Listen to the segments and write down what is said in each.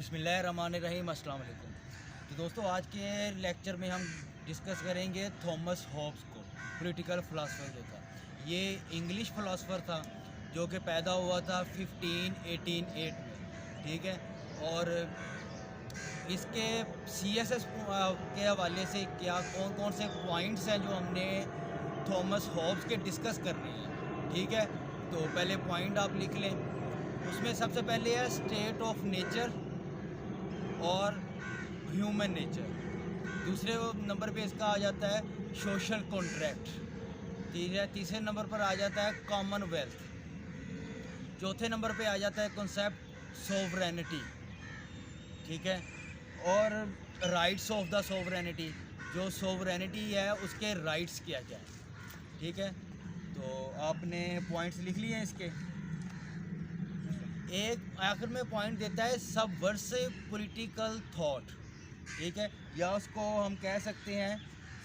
बिस्मिल्लाहिर्रहमानिर्रहीम, अस्सलाम वालेकुम। तो दोस्तों, आज के लेक्चर में हम डिस्कस करेंगे थॉमस हॉब्स को, पॉलिटिकल फ़िलासफ़र जो था। ये इंग्लिश फ़िलासफ़र था जो कि पैदा हुआ था 1588 में, ठीक है। और इसके CSS के हवाले से क्या कौन कौन से पॉइंट्स हैं जो हमने थॉमस हॉब्स के डिस्कस करने हैं, ठीक है। तो पहले पॉइंट आप लिख लें। उसमें सबसे पहले है स्टेट ऑफ नेचर और ह्यूमन नेचर। दूसरे नंबर पे इसका आ जाता है सोशल कॉन्ट्रैक्ट। तीसरे नंबर पर आ जाता है कॉमनवेल्थ। चौथे नंबर पे आ जाता है कॉन्सेप्ट सोवरेनिटी, ठीक है। और राइट्स ऑफ द सोवरेनिटी, जो सोवरेनिटी है उसके राइट्स क्या क्या है, ठीक है। तो आपने पॉइंट्स लिख लिए हैं इसके। एक आखिर में पॉइंट देता है सबवर्सिव पॉलिटिकल थॉट, ठीक है, या उसको हम कह सकते हैं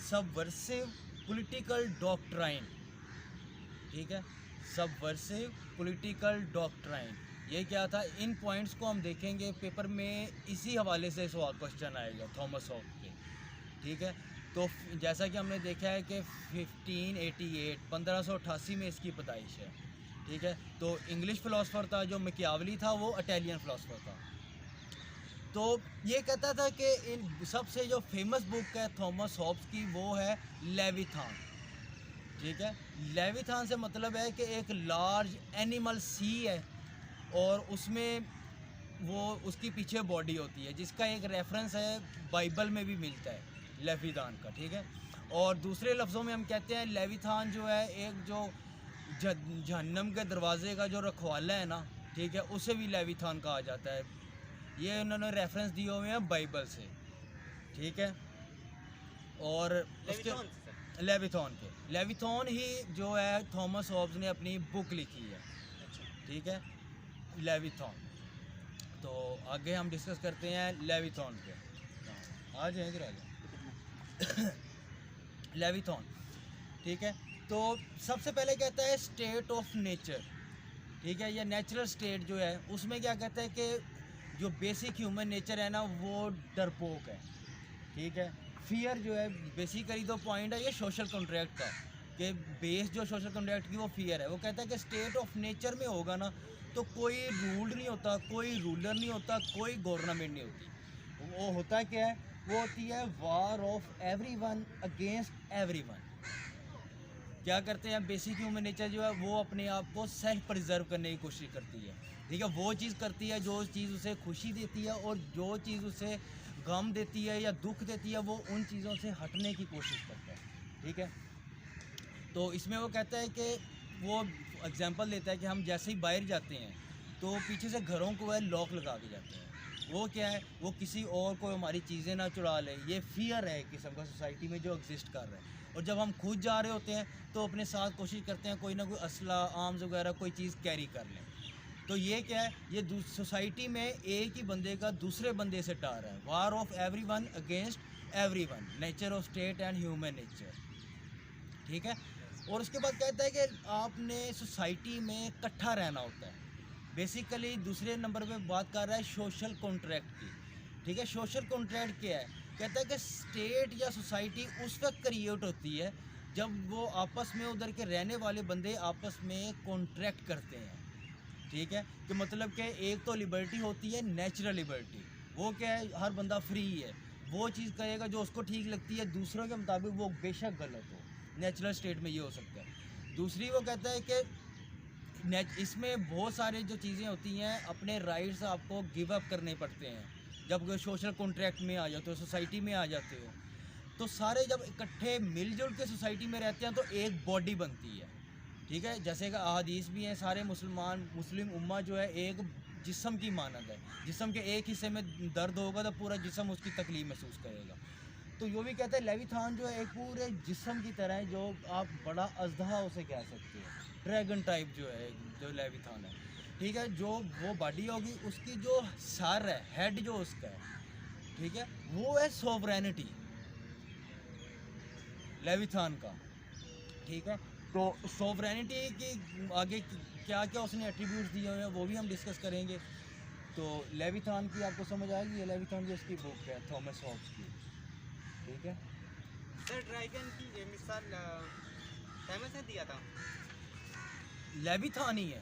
सबवर्सिव पॉलिटिकल डॉक्ट्राइन, ठीक है। सबवर्सिव पॉलिटिकल डॉक्ट्राइन, ये क्या था? इन पॉइंट्स को हम देखेंगे पेपर में, इसी हवाले से सवाल क्वेश्चन आएगा थॉमस हॉब्स पे, ठीक है। तो जैसा कि हमने देखा है कि 1588 में इसकी पैदाइश है, ठीक है। तो इंग्लिश फ़िलासफ़र था जो मैकियावेली था, वो इटालियन फ़िलासफ़र था। तो ये कहता था कि इन सबसे जो फेमस बुक है थॉमस हॉब्स की, वो है लेविथान, ठीक है। लेविथान से मतलब है कि एक लार्ज एनिमल सी है और उसमें वो उसकी पीछे बॉडी होती है, जिसका एक रेफरेंस है बाइबल में भी मिलता है लेविथान का, ठीक है। और दूसरे लफ्ज़ों में हम कहते हैं लेविथान जो है एक जो जहन्नम के दरवाजे का जो रखवाला है ना, ठीक है, उसे भी लेविथान कहा जाता है। ये उन्होंने रेफरेंस दिए हुए हैं बाइबल से, ठीक है। और उसके लेविथान ही जो है थॉमस हॉब्स ने अपनी बुक लिखी है, ठीक है, लेविथान। तो आगे हम डिस्कस करते हैं लेविथान पे। आ जाए इधर, आ जाए लेविथान, ठीक है। तो सबसे पहले कहता है स्टेट ऑफ नेचर, ठीक है, या नेचुरल स्टेट जो है उसमें क्या कहता है कि जो बेसिक ह्यूमन नेचर है ना, वो डरपोक है, ठीक है। फियर जो है बेसिकली तो पॉइंट है ये सोशल कॉन्ट्रैक्ट का, कि बेस जो सोशल कॉन्ट्रैक्ट की वो फियर है। वो कहता है कि स्टेट ऑफ नेचर में होगा ना तो कोई रूल नहीं होता, कोई रूलर नहीं होता, कोई गवर्नमेंट नहीं होती। वो होता क्या है? वो होती है war of everyone against everyone. क्या करते हैं बेसिक ह्यूमन नेचर जो है वो अपने आप को सेल्फ प्रिजर्व करने की कोशिश करती है, ठीक है। वो चीज़ करती है जो चीज़ उसे खुशी देती है, और जो चीज़ उसे गम देती है या दुख देती है वो उन चीज़ों से हटने की कोशिश करता है, ठीक है। तो इसमें वो कहता है कि वो एग्जांपल देता है कि हम जैसे ही बाहर जाते हैं तो पीछे से घरों को वह लॉक लगा के जाते हैं। वो क्या है? वो किसी और को हमारी चीज़ें ना चुरा ले। ये फियर है एक किस्म का सोसाइटी में जो एग्जिस्ट कर रहा है। और जब हम खुद जा रहे होते हैं तो अपने साथ कोशिश करते हैं कोई ना कोई असला, आर्म्स वगैरह कोई चीज़ कैरी कर लें। तो ये क्या है? ये सोसाइटी में एक ही बंदे का दूसरे बंदे से डर है। War of everyone against everyone, nature of state and human nature, ठीक है। और उसके बाद कहता है कि आपने सोसाइटी में इकट्ठा रहना होता है। बेसिकली दूसरे नंबर पे बात कर रहा है सोशल कॉन्ट्रैक्ट की, ठीक है। सोशल कॉन्ट्रैक्ट क्या है? कहता है कि स्टेट या सोसाइटी उस वक्त क्रिएट होती है जब वो आपस में, उधर के रहने वाले बंदे आपस में कॉन्ट्रैक्ट करते हैं, ठीक है। कि मतलब कि एक तो लिबर्टी होती है, नेचुरल लिबर्टी। वो क्या है? हर बंदा फ्री है, वो चीज़ करेगा जो उसको ठीक लगती है, दूसरों के मुताबिक वो बेशक गलत हो। नेचुरल स्टेट में ये हो सकता है। दूसरी वो कहता है कि इसमें बहुत सारे जो चीज़ें होती हैं, अपने राइट्स आपको गिव अप करने पड़ते हैं जब सोशल कॉन्ट्रैक्ट में आ जाते हो, सोसाइटी में आ जाते हो। तो सारे जब इकट्ठे मिलजुल के सोसाइटी में रहते हैं तो एक बॉडी बनती है, ठीक है। जैसे कि अहादीस भी हैं, सारे मुस्लिम उम्मा जो है एक जिस्म की मानद है। जिस्म के एक हिस्से में दर्द होगा तो पूरा जिस्म उसकी तकलीफ महसूस करेगा। तो यो भी कहते हैं लेविथान जो है एक पूरे जिस्म की तरह है, जो आप बड़ा अजदहा उसे कह सकते हैं, ड्रैगन टाइप जो है जो लेविथान है, ठीक है। जो वो बॉडी होगी उसकी जो सर है, हेड जो उसका है, ठीक है, वो है सोवरेनिटी लेविथान का, ठीक है। तो सोवरेनिटी की आगे क्या क्या उसने एट्रीब्यूट्स दिए हुए हैं वो भी हम डिस्कस करेंगे। तो लेविथान की आपको समझ आएगी, ये लेविथान जिसकी बुक है थॉमस हॉब्स की, ठीक है। सर ड्रैगन की ये मिसाल फेमस ने दिया था। लेविथान ही है,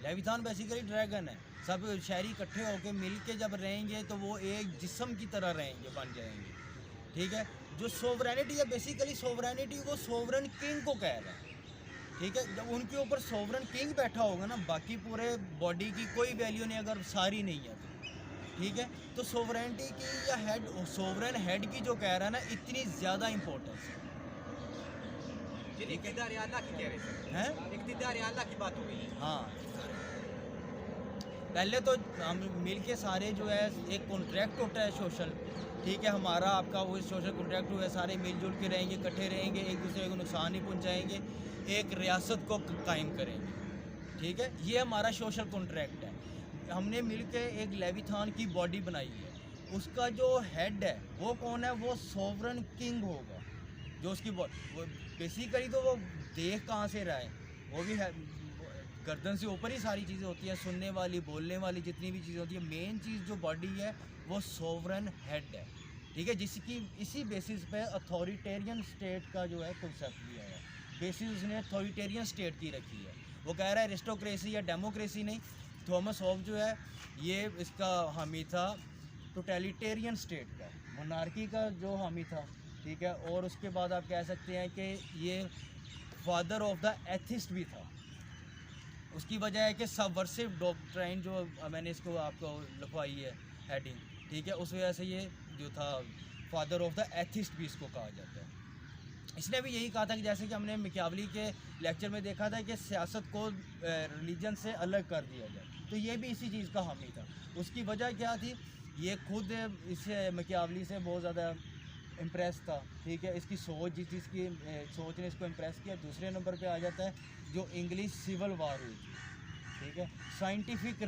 लेविथान बेसिकली ड्रैगन है। सब शहरी इकट्ठे होकर मिल के जब रहेंगे तो वो एक जिस्म की तरह रहेंगे, बन जाएंगे, ठीक है। जो सोवरेनिटी है, बेसिकली सोवरेनिटी वो सोवरन किंग को कह रहा है, ठीक है। जब उनके ऊपर सोवरन किंग बैठा होगा ना, बाकी पूरे बॉडी की कोई वैल्यू नहीं अगर सारी नहीं है तो, ठीक है। तो सोवरेनिटी की या हेड, सोवरन हेड की जो कह रहा है ना, इतनी ज़्यादा इम्पोर्टेंस है। इक़्तिदार आला की कह रहे सर हैं? इक़्तिदार आला की बात हो गई। हाँ, पहले तो हम मिल के सारे जो है एक कॉन्ट्रैक्ट होता है सोशल, ठीक है। हमारा आपका वो सोशल कॉन्ट्रैक्ट हुआ है, सारे मिलजुल के रहेंगे, इकट्ठे रहेंगे, एक दूसरे को नुकसान नहीं पहुंचाएंगे, एक रियासत को कायम करेंगे, ठीक है। ये हमारा सोशल कॉन्ट्रैक्ट है। हमने मिल के एक लेविथान की बॉडी बनाई है, उसका जो हेड है वो कौन है, वो सोवरन किंग होगा, जो उसकी वो बेसिकली तो वो देख कहाँ से रहा है, वो भी है गर्दन से ऊपर ही सारी चीज़ें होती हैं, सुनने वाली, बोलने वाली, जितनी भी चीज़ें होती है, मेन चीज़ जो बॉडी है वो सोवरन हेड है, ठीक है। जिसकी इसी बेसिस पे अथॉरिटेरियन स्टेट का जो है कंसेप्ट लिया है, बेसिस उसने अथॉरिटेरियन स्टेट की रखी है। वो कह रहा है एरिस्टोक्रेसी या डेमोक्रेसी नहीं। थॉमस हॉब जो है ये इसका हामी था टोटलिटेरियन स्टेट का, मोनार्की का जो हामी था, ठीक है। और उसके बाद आप कह सकते हैं कि ये फादर ऑफ द एथिस्ट भी था। उसकी वजह है कि सबवर्सिव डॉक्ट्राइन जो मैंने इसको आपको लिखवाई है हेडिंग, ठीक है, उस वजह से ये जो था फादर ऑफ द एथिस्ट भी इसको कहा जाता है। इसने भी यही कहा था कि जैसे कि हमने मैकियावेली के लेक्चर में देखा था कि सियासत को रिलीजन से अलग कर दिया जाए, तो ये भी इसी चीज़ का हामी था। उसकी वजह क्या थी, ये खुद इससे मैकियावेली से बहुत ज़्यादा इम्प्रेस था, ठीक है। इसकी सोच, जिस चीज़ की सोच ने इसको इम्प्रेस किया। दूसरे नंबर पे आ जाता है जो इंग्लिश सिविल वार हुई थी, ठीक है। साइंटिफिक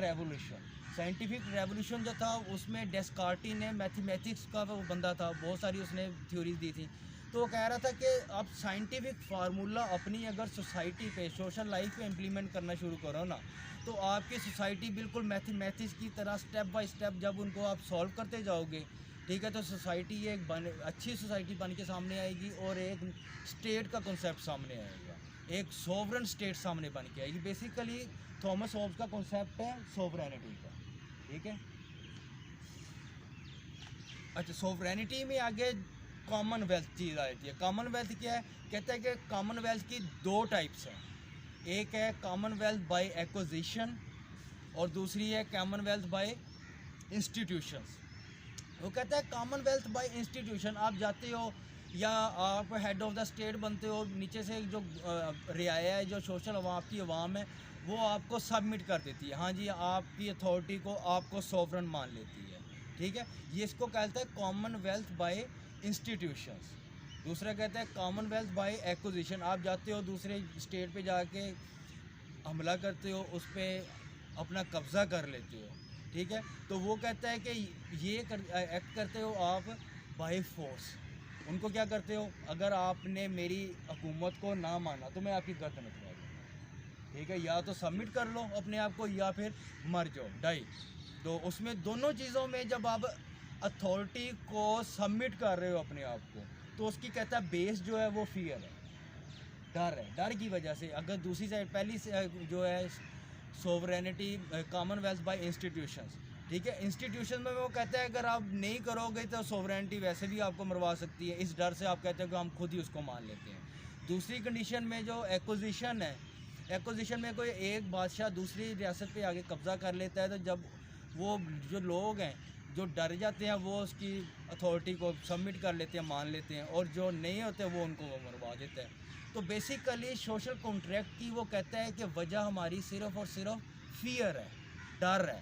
रेवोल्यूशन जो था उसमें डेस्कार्टी ने, मैथमेटिक्स का वो बंदा था, बहुत सारी उसने थ्योरीज दी थी। तो वो कह रहा था कि आप साइंटिफिक फार्मूला अपनी अगर सोसाइटी पे, सोशल लाइफ पे इम्प्लीमेंट करना शुरू करो ना, तो आपकी सोसाइटी बिल्कुल मैथमेटिक्स की तरह स्टेप बाय स्टेप जब उनको आप सॉल्व करते जाओगे, ठीक है, तो सोसाइटी एक अच्छी सोसाइटी बन के सामने आएगी और एक स्टेट का कॉन्सेप्ट सामने आएगा, एक सोवरन स्टेट सामने बन के आएगी। बेसिकली थॉमस हॉब्स का कॉन्सेप्ट है सोवरेनिटी का, ठीक है। अच्छा, सोवरेनिटी में आगे कॉमनवेल्थ चीज़ आ जाती है। कॉमनवेल्थ क्या है, कहते हैं कि कॉमनवेल्थ की दो टाइप्स हैं, एक है कॉमनवेल्थ बाय एक्विजिशन और दूसरी है कॉमनवेल्थ बाय इंस्टीट्यूशंस। वो कहता है कॉमनवेल्थ बाय इंस्टीट्यूशन, आप जाते हो या आप हेड ऑफ द स्टेट बनते हो, नीचे से जो रियाया है, जो सोशल आपकी अवाम है, वो आपको सबमिट कर देती है, हाँ जी, आपकी अथॉरिटी को आपको सोवरन मान लेती है, ठीक है। ये इसको कहता है कॉमनवेल्थ बाय इंस्टीट्यूशंस। दूसरा कहता है कॉमनवेल्थ बाय एक्विजिशन, आप जाते हो दूसरे स्टेट पे जाके हमला करते हो, उस पर अपना कब्ज़ा कर लेते हो, ठीक है। तो वो कहता है कि ये एक्ट करते हो आप बाय फोर्स। उनको क्या करते हो, अगर आपने मेरी हुकूमत को ना माना तो मैं आपकी गर्दन उतरा दूँगा, ठीक है। या तो सबमिट कर लो अपने आप को या फिर मर जाओ, डाई। तो उसमें दोनों चीज़ों में जब आप अथॉरिटी को सबमिट कर रहे हो अपने आप को, तो उसकी कहता है बेस जो है वो फियर है, डर है। डर की वजह से अगर दूसरी साइड पहली जो है सोवरेनिटी कॉमनवेल्थ बाय इंस्टीट्यूशंस, ठीक है। इंस्टीट्यूशन में वो कहता है अगर आप नहीं करोगे तो सोवरेनिटी वैसे भी आपको मरवा सकती है, इस डर से आप कहते हो कि हम खुद ही उसको मान लेते हैं। दूसरी कंडीशन में जो एक्विजिशन है, एक्विजिशन में कोई एक बादशाह दूसरी रियासत पे आगे कब्ज़ा कर लेता है, तो जब वो जो लोग हैं जो डर जाते हैं वो उसकी अथॉरिटी को सबमिट कर लेते हैं, मान लेते हैं, और जो नहीं होते वो उनको मरवा देते हैं। तो बेसिकली सोशल कॉन्ट्रैक्ट की वो कहता है कि वजह हमारी सिर्फ़ और सिर्फ फियर है, डर है।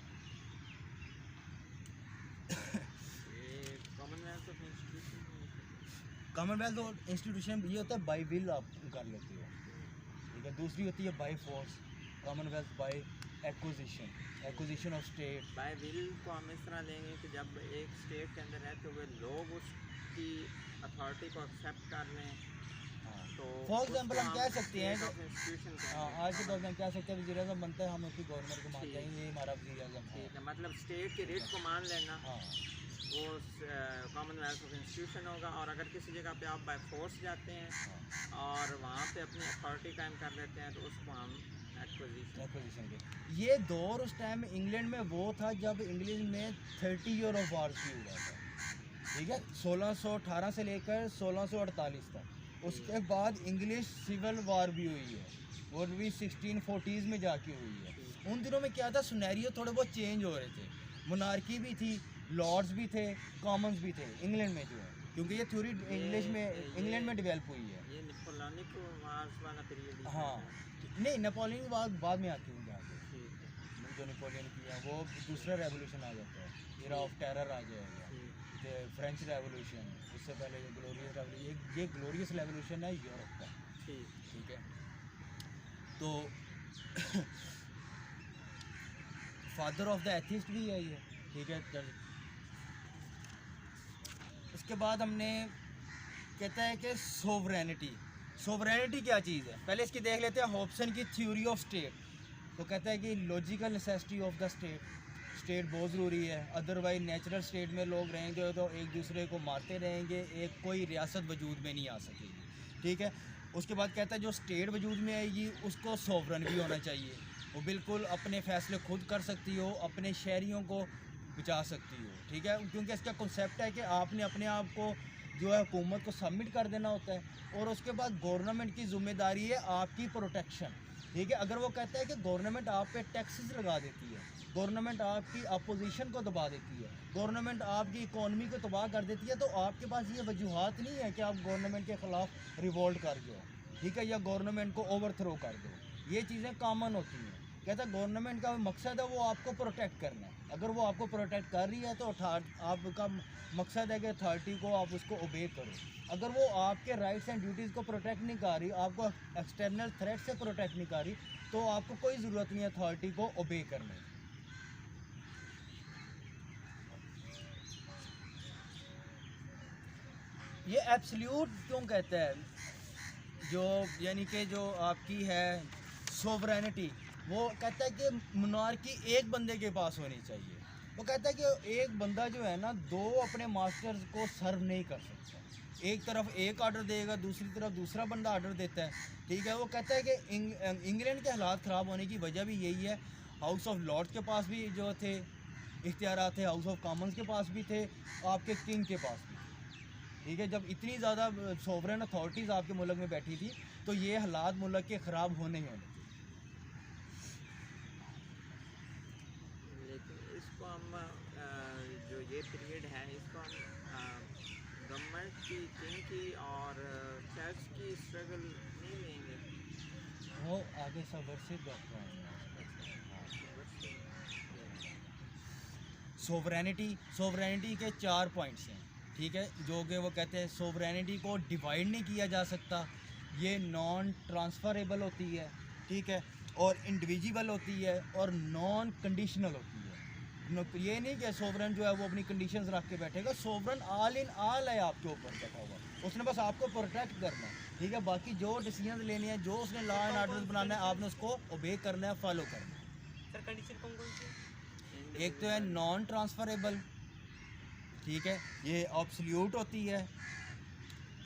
कॉमनवेल्थ और इंस्टीट्यूशन ये होता है बाय विल आप कर लेते हो, ठीक है। दूसरी होती है by force, commonwealth by acquisition of state. By will को हम इस तरह लेंगे कि जब एक स्टेट के अंदर रहते हुए लोग उसकी अथॉरिटी को एक्सेप्ट कर लें, तो फॉर एग्जाम्पल हम कह सकते हैं state कि of institution हाँ, कहेंगे। आज के दौर में हम कह सकते हैं वज़ीर आज़म बनता है, हम उसकी गवर्नमेंट को मान ठीक। जाएंगे, ये हमारा वज़ीर आज़म है। ठीक है, मतलब स्टेट के रेट को मान लेना, हाँ वो कॉमनवेल्थ ऑफ इंस्टीट्यूशन होगा। और अगर किसी जगह पे आप बाय फोर्स जाते हैं हाँ और वहाँ पे अपनी अथॉरिटी कायम कर लेते हैं तो उसको हम एक्विजिशन। एक्विजिशन के ये दौर उस टाइम इंग्लैंड में वो था जब इंग्लैंड में 30 ईयर ऑफ वार्स भी हुआ था, ठीक है, 1618 से लेकर 1648 तक। उसके बाद इंग्लिश सिविल वार भी हुई है, वो भी 1640s में जाके हुई है। उन दिनों में क्या था, सुनैरियो थोड़े बहुत चेंज हो रहे थे, मोनार्की भी थी, लॉर्ड्स भी थे, कॉमन्स भी थे इंग्लैंड में जो है, क्योंकि ये थ्योरी इंग्लिश में इंग्लैंड में डेवलप हुई है। ये नेपोलियनिक वार्स वाला पीरियड। हाँ नहीं, नेपोलियन बाद में आती है जाके, ठीक है। जो नेपोलियन किया वो दूसरा रेवोल्यूशन आ जाता है, एरा ऑफ टेरर आ जाएगा, ठीक। तो फ्रेंच रेवोल्यूशन, उससे पहले ये ग्लोरियस रेवोल्यूशन, ये ग्लोरियस रेवोल्यूशन है यूरोप का, ठीक। ठीक है। तो फादर ऑफ द एथिस्ट भी है ये, ठीक है। उसके बाद हमने कहता है कि सोवरेनिटी क्या चीज़ है, पहले इसकी देख लेते हैं हॉब्सन की थ्योरी ऑफ स्टेट। तो कहता है कि logical necessity of the state बहुत ज़रूरी है, अदरवाइज नेचुरल स्टेट में लोग रहेंगे तो एक दूसरे को मारते रहेंगे, एक कोई रियासत वजूद में नहीं आ सकेगी, ठीक है। उसके बाद कहता है जो स्टेट वजूद में आएगी उसको सोवरन भी होना चाहिए, वो बिल्कुल अपने फ़ैसले खुद कर सकती हो, अपने शहरियों को बचा सकती हो, ठीक है, क्योंकि इसका कॉन्सेप्ट है कि आपने अपने आप को जो है हुकूमत को सबमिट कर देना होता है, और उसके बाद गवर्नमेंट की ज़िम्मेदारी है आपकी प्रोटेक्शन, ठीक है। अगर वो कहता है कि गवर्नमेंट आप पे टैक्सेस लगा देती है, गवर्नमेंट आपकी अपोजिशन को दबा देती है, गवर्नमेंट आपकी इकोनॉमी को तबाह कर देती है, तो आपके पास ये वजूहात नहीं है कि आप गवर्नमेंट के ख़िलाफ़ रिवोल्ट कर जाओ, ठीक है, या गवर्नमेंट को ओवरथ्रो कर दो। ये चीज़ें कॉमन होती हैं। कहता है गवर्नमेंट का मकसद है वो आपको प्रोटेक्ट करना है, अगर वो आपको प्रोटेक्ट कर रही है तो आपका मकसद है कि अथॉरिटी को आप उसको ओबे करो। अगर वो आपके राइट्स एंड ड्यूटीज़ को प्रोटेक्ट नहीं कर रही, आपको एक्सटर्नल थ्रेट से प्रोटेक्ट नहीं कर रही, तो आपको कोई ज़रूरत नहीं है अथॉरिटी को ओबे करने की। ये एब्सोल्यूट क्यों कहता है, जो यानी कि जो आपकी है सोवरेनिटी, वो कहता है कि मोनार्की एक बंदे के पास होनी चाहिए। वो कहता है कि एक बंदा जो है ना, दो अपने मास्टर्स को सर्व नहीं कर सकता, एक तरफ एक आर्डर देगा, दूसरी तरफ दूसरा बंदा आर्डर देता है, ठीक है। वो कहता है कि इंग्लैंड के हालात ख़राब होने की वजह भी यही है, हाउस ऑफ लॉर्ड्स के पास भी जो थे इख्तियारात थे, हाउस ऑफ कॉमन्स के पास भी थे, आपके किंग के पास भी, ठीक है। जब इतनी ज़्यादा सोवरेन अथॉरिटीज़ आपके मुल्क में बैठी थी तो ये हालात मुल्क के ख़राब होने ही होने थे। लेकिन इसको हम जो ये पीरियड है इसको हम गवर्नमेंट की, किंग की और चर्च की स्ट्रगल नहीं लेंगे। वो आगे सबवर्सिव डॉक्टर आएंगे। सोवरेनिटी के 4 पॉइंट्स हैं, ठीक है, जो कि वो कहते हैं सोवरेनिटी को डिवाइड नहीं किया जा सकता, ये नॉन ट्रांसफरेबल होती है, ठीक है, और इंडिविजुअल होती है, और नॉन कंडीशनल होती है। ये नहीं कि सोवरन जो है वो अपनी कंडीशंस रख के बैठेगा, सोवरन ऑल इन ऑल है आपके ऊपर बैठा हुआ, उसने बस आपको प्रोटेक्ट करना है, ठीक है। बाकी जो डिसीजन लेने हैं, जो उसने लॉ एंड ऑर्डर बनाना है, आपने उसको ओबे करना है, फॉलो करना है। सर कंडीशन कौन कौन सी? एक तो है नॉन ट्रांसफरेबल, ठीक है, ये ऑब्सोल्यूट होती है,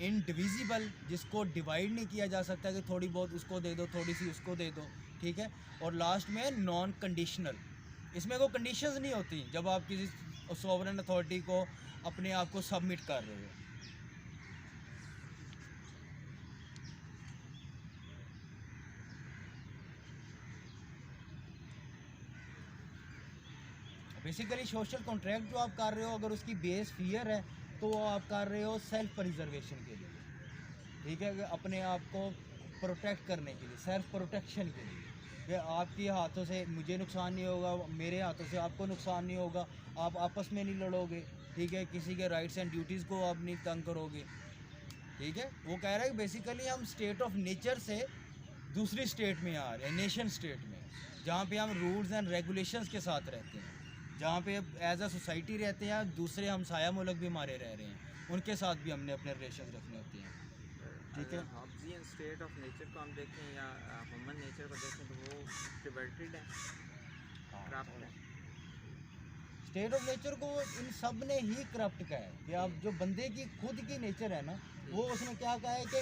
इनडिविजिबल जिसको डिवाइड नहीं किया जा सकता कि थोड़ी बहुत उसको दे दो, थोड़ी सी उसको दे दो, ठीक है, और लास्ट में नॉन कंडीशनल, इसमें कोई कंडीशंस नहीं होती जब आप किसी सॉवरेन अथॉरिटी को अपने आप को सबमिट कर रहे हो। बेसिकली सोशल कॉन्ट्रैक्ट जो आप कर रहे हो, अगर उसकी बेस फियर है तो वो आप कर रहे हो सेल्फ प्रिजर्वेशन के लिए, ठीक है, अपने आप को प्रोटेक्ट करने के लिए, सेल्फ प्रोटेक्शन के लिए, कि आपके हाथों से मुझे नुकसान नहीं होगा, मेरे हाथों से आपको नुकसान नहीं होगा, आप आपस में नहीं लड़ोगे, ठीक है, किसी के राइट्स एंड ड्यूटीज़ को आप नहीं तंग करोगे, ठीक है। वो कह रहा है कि बेसिकली हम स्टेट ऑफ नेचर से दूसरी स्टेट में आ रहे हैं, नेशन स्टेट में, जहाँ पे हम रूल्स एंड रेगुलेशंस के साथ रहते हैं, जहाँ पे एज अ सोसाइटी रहते हैं, दूसरे हमसाया मुल्क भी हमारे रह रहे हैं, उनके साथ भी हमने अपने रिलेशन रखने होते हैं। ठीक है। हॉब्सियन स्टेट ऑफ नेचर को हम देखें या ह्यूमन नेचर को देखें तो वो perverted है, करप्ट है। स्टेट ऑफ नेचर को इन सब ने ही करप्ट कहा है कि आप जो बंदे की खुद की नेचर है ना, वो उसने क्या कहा है कि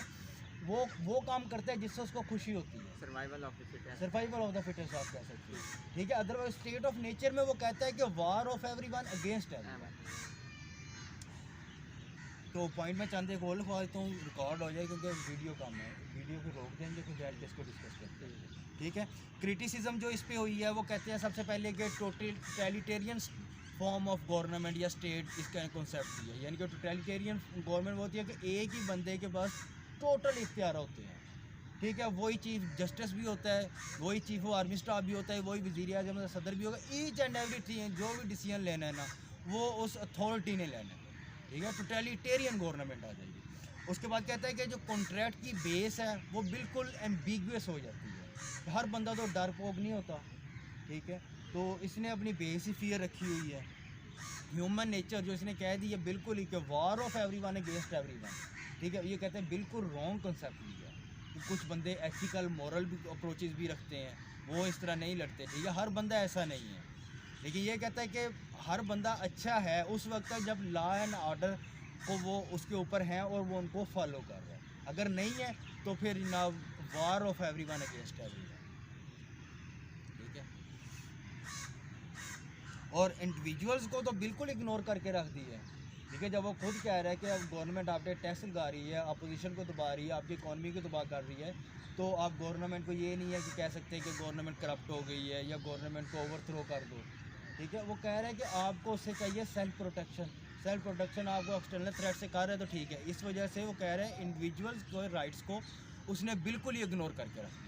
वो काम करता है जिससे उसको खुशी होती है, survival of the fittest. Survival of the fittest आप कह सकते हैं, ठीक है। अदरवाइज स्टेट ऑफ नेचर में वो कहता है कि war of everyone against everyone. तो पॉइंट में चंद एक और लिखवा देता हूँ, रिकॉर्ड हो जाए क्योंकि वीडियो कम है, वीडियो को रोक देंगे फिर बैठ के इसको डिस्कस करते हैं, ठीक है। क्रिटिसिज्म जो इस पे हुई है वो कहते हैं सबसे पहले कि टोटलिटेरियन फॉर्म ऑफ गवर्नमेंट या स्टेट इसका कॉन्सेप्ट है, यानी कि टोटलिटेरियन गवर्नमेंट होती है कि एक ही बंदे के पास टोटल इख्तियार होते हैं, ठीक है। वही चीफ जस्टिस भी होता है, वही चीफ ऑफ आर्मी स्टाफ भी होता है, वही वज़ीर आज़म सदर भी होगा, ईच एंड एवरीथिंग जो भी डिसीजन लेना है ना वो उस अथॉरिटी ने लेना है, ठीक है। टोटलिटेरियन गवर्नमेंट आ जाएगी। उसके बाद कहता है कि जो कॉन्ट्रैक्ट की बेस है वो बिल्कुल एम्बिगुअस हो जाती है, हर बंदा तो डरपोक नहीं होता, ठीक है। तो इसने अपनी बेस ही फियर रखी हुई है। ह्यूमन नेचर जो इसने कह दी है बिल्कुल ही कि war of everyone against everyone, ठीक है। ये कहते हैं बिल्कुल रॉन्ग कंसेप्ट लिया कि कुछ बंदे एथिकल मॉरल भी अप्रोचेस भी रखते हैं, वो इस तरह नहीं लड़ते, ठीक है। हर बंदा ऐसा नहीं है, लेकिन ये कहता है कि हर बंदा अच्छा है उस वक्त तक जब लॉ एंड ऑर्डर को वो उसके ऊपर हैं और वो उनको फॉलो कर रहा है, अगर नहीं है तो फिर जनाब war of everyone against everyone, ठीक है। और इंडिविजुअल्स को तो बिल्कुल इग्नोर करके रख दी है, ठीक है। जब वो खुद कह रहा है कि अब गवर्नमेंट आप पे टैक्स लगा रही है, अपोजिशन को दबा रही है, आपकी इकॉनमी को तबाह कर रही है, तो आप गवर्नमेंट को ये नहीं है कि कह सकते हैं कि गवर्नमेंट करप्ट हो गई है या गवर्नमेंट को ओवरथ्रो कर दो, ठीक है। वो कह रहा है कि आपको उससे चाहिए सेल्फ प्रोटेक्शन, सेल्फ प्रोटेक्शन आपको एक्सटर्नल थ्रेट से कर रहे हैं तो ठीक है। इस वजह से वो कह रहे हैं इंडिविजुअल्स को राइट्स को उसने बिल्कुल ही इग्नोर करके रख दिया।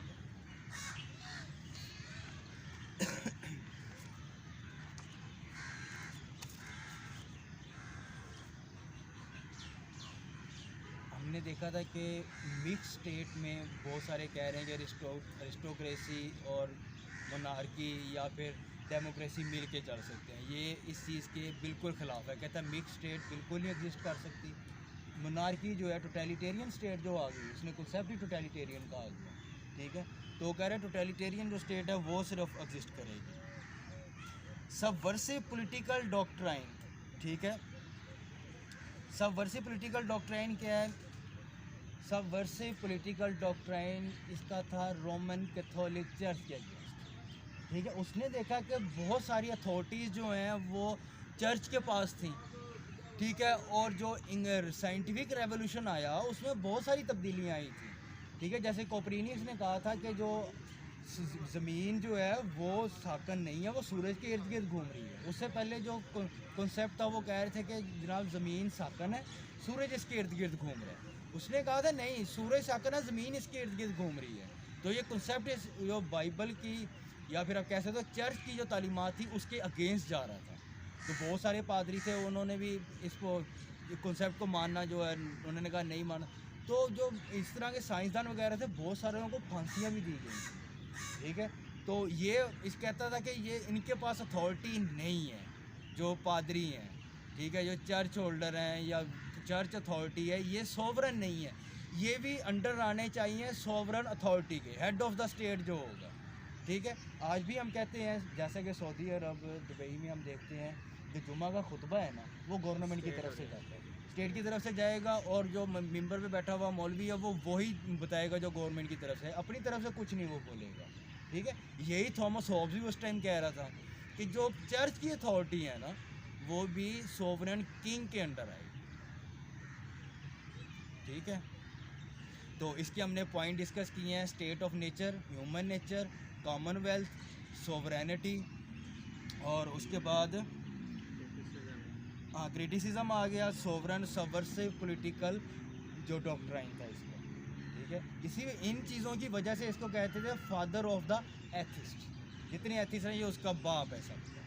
हमने देखा था कि मिक्स स्टेट में बहुत सारे कह रहे हैं कि अरिस्टोक्रेसी और मोनार्की या फिर डेमोक्रेसी मिल के चल सकते हैं, ये इस चीज़ के बिल्कुल ख़िलाफ़ है। कहता है मिक्स स्टेट बिल्कुल नहीं एग्जिस्ट कर सकती। मोनार्की जो है टोटलिटेरियन स्टेट जो आ गई, उसने कंसेप्ट ही टोटलिटेरियन का आ गया, ठीक है। तो वो कह रहे हैं टोटलिटेरियन जो स्टेट है वो सिर्फ एग्जिस्ट करेगी। सबवर्सिव पॉलिटिकल डॉक्ट्राइन, ठीक है। सबवर्सिव पॉलिटिकल डॉक्ट्राइन क्या है? सबवर्सिव पॉलिटिकल डॉक्ट्राइन इसका था रोमन कैथोलिक चर्च के अगेंस्ट, ठीक है। उसने देखा कि बहुत सारी अथॉरिटीज़ जो हैं वो चर्च के पास थी, ठीक है। और जो साइंटिफिक रेवोल्यूशन आया उसमें बहुत सारी तब्दीलियाँ आई थी, ठीक है। जैसे कोपरनिकस ने कहा था कि जो ज़मीन जो है वो साकन नहीं है, वो सूरज के इर्द गिर्द घूम रही है। उससे पहले जो कॉन्सेप्ट था वो कह रहे थे कि जनाब ज़मीन साकन है, सूरज इसके इर्द गिर्द घूम रहा है। उसने कहा था नहीं, सूरज साकन है, ज़मीन इसके इर्द गिर्द घूम रही है। तो ये कॉन्सेप्ट जो बाइबल की या फिर आप कह सकते हो चर्च की जो तालीमात थी उसके अगेंस्ट जा रहा था। तो बहुत सारे पादरी थे, उन्होंने भी इसको कॉन्सेप्ट को मानना जो है उन्होंने कहा नहीं माना। तो जो इस तरह के साइंसदान वगैरह थे बहुत सारे लोगों को फांसियाँ भी दी गई थी, ठीक है। तो ये इस कहता था कि ये इनके पास अथॉरिटी नहीं है जो पादरी हैं, ठीक है, जो चर्च होल्डर हैं या चर्च अथॉरिटी है, ये सोवरन नहीं है, ये भी अंडर आने चाहिए सोवरन अथॉरिटी के, हेड ऑफ द स्टेट जो होगा, ठीक है। आज भी हम कहते हैं जैसे कि सऊदी अरब दुबई में हम देखते हैं कि जुमा का खुतबा है ना वो गवर्नमेंट की तरफ से जाता है, स्टेट की तरफ से जाएगा, और जो मेंबर पे बैठा हुआ मौलवी है वो वही बताएगा जो गवर्नमेंट की तरफ से, अपनी तरफ से कुछ नहीं वो बोलेगा, ठीक है। यही थॉमस हॉब्स भी उस टाइम कह रहा था कि जो चर्च की अथॉरिटी है ना वो भी सोवरेन किंग के अंडर आएगी, ठीक है। तो इसके हमने पॉइंट डिस्कस किए हैं, state of nature, human nature, Commonwealth, sovereignty, और उसके बाद क्रिटिसिज्म आ गया, सोवरन सबवर्सिव पॉलिटिकल जो डॉक्ट्राइन था इसका, ठीक है। इसी इन चीज़ों की वजह से इसको कहते थे फादर ऑफ द एथिस्ट, जितने एथिस्ट हैं ये उसका बाप है सब।